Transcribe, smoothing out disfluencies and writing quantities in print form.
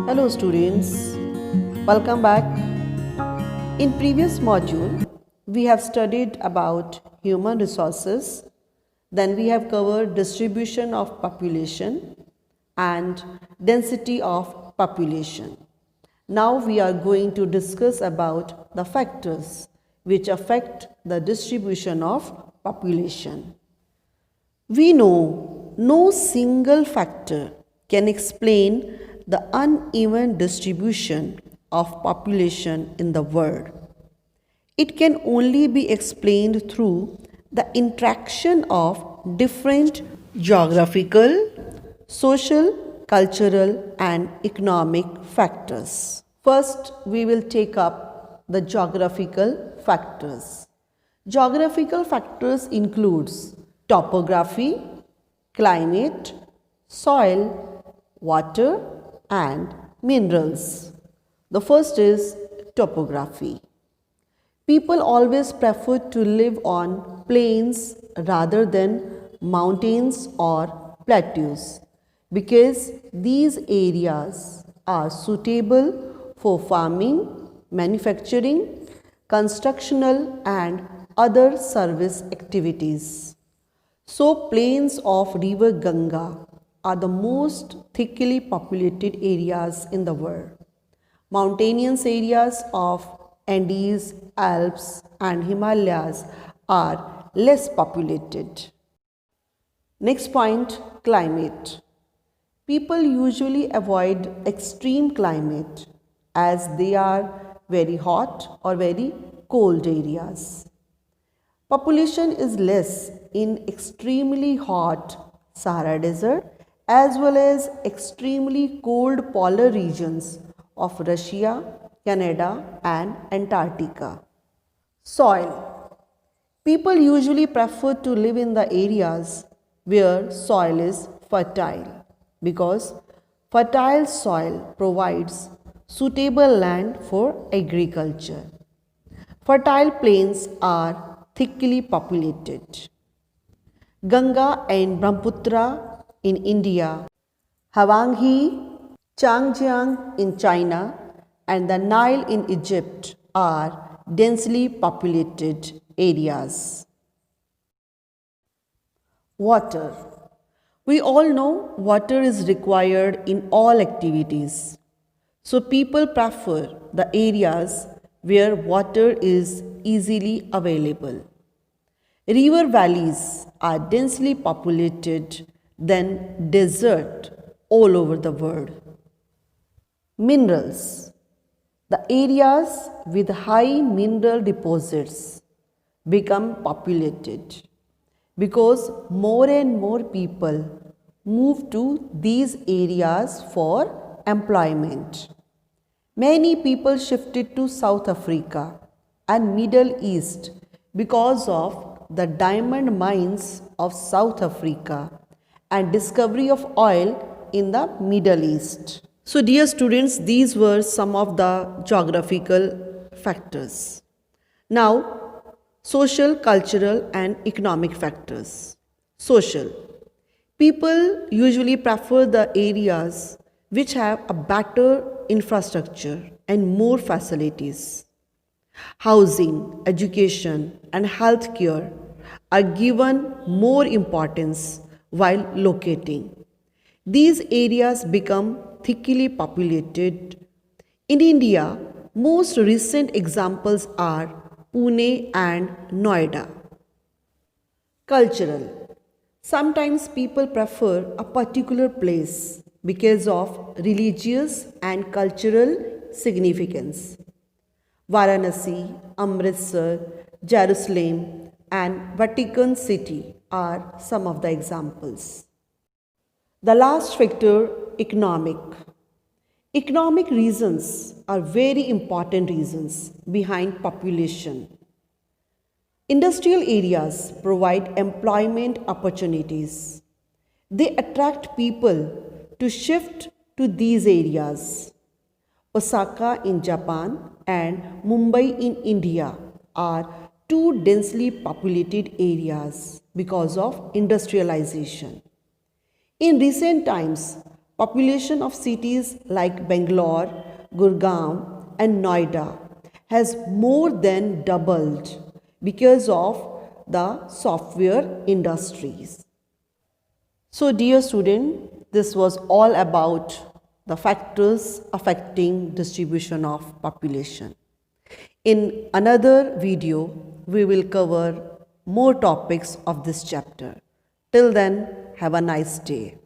Hello students, welcome back. In previous module, we have studied about human resources, then we have covered distribution of population and density of population. Now we are going to discuss about the factors which affect the distribution of population. We know no single factor can explain the uneven distribution of population in the world. It can only be explained through the interaction of different geographical, social, cultural, and economic factors. First, we will take up the geographical factors. Geographical factors includes topography, climate, soil, water, and minerals. The first is topography. People always prefer to live on plains rather than mountains or plateaus because these areas are suitable for farming, manufacturing, constructional, and other service activities. So, plains of River Ganga are the most thickly populated areas in the world. Mountainous areas of Andes, Alps, and Himalayas are less populated. Next point, climate. People usually avoid extreme climate as they are very hot or very cold areas. Population is less in extremely hot Sahara Desert as well as extremely cold polar regions of Russia, Canada, and Antarctica. Soil. People usually prefer to live in the areas where soil is fertile because fertile soil provides suitable land for agriculture. Fertile plains are thickly populated. Ganga and Brahmaputra in India, Hwanghe, Changjiang in China, and the Nile in Egypt are densely populated areas. Water. We all know water is required in all activities. So people prefer the areas where water is easily available. River valleys are densely populated than desert all over the world. Minerals. The areas with high mineral deposits become populated because more and more people move to these areas for employment. Many people shifted to South Africa and Middle East because of the diamond mines of South Africa and discovery of oil in the Middle East. So dear students, these were some of the geographical factors. Now, social, cultural, and economic factors. Social. People usually prefer the areas which have a better infrastructure and more facilities. Housing, education, and healthcare are given more importance while locating. These areas become thickly populated. In India, most recent examples are Pune and Noida. Cultural. Sometimes people prefer a particular place because of religious and cultural significance. Varanasi, Amritsar, Jerusalem, and Vatican City are some of the examples. The last factor, economic. Economic reasons are very important reasons behind population. Industrial areas provide employment opportunities. They attract people to shift to these areas. Osaka in Japan and Mumbai in India are two densely populated areas because of industrialization. In recent times, Population of cities like Bangalore, Gurgaon and Noida has more than doubled because of the software industries. So dear student, this was all about the factors affecting distribution of population. In another video, we will cover more topics of this chapter. Till then, have a nice day.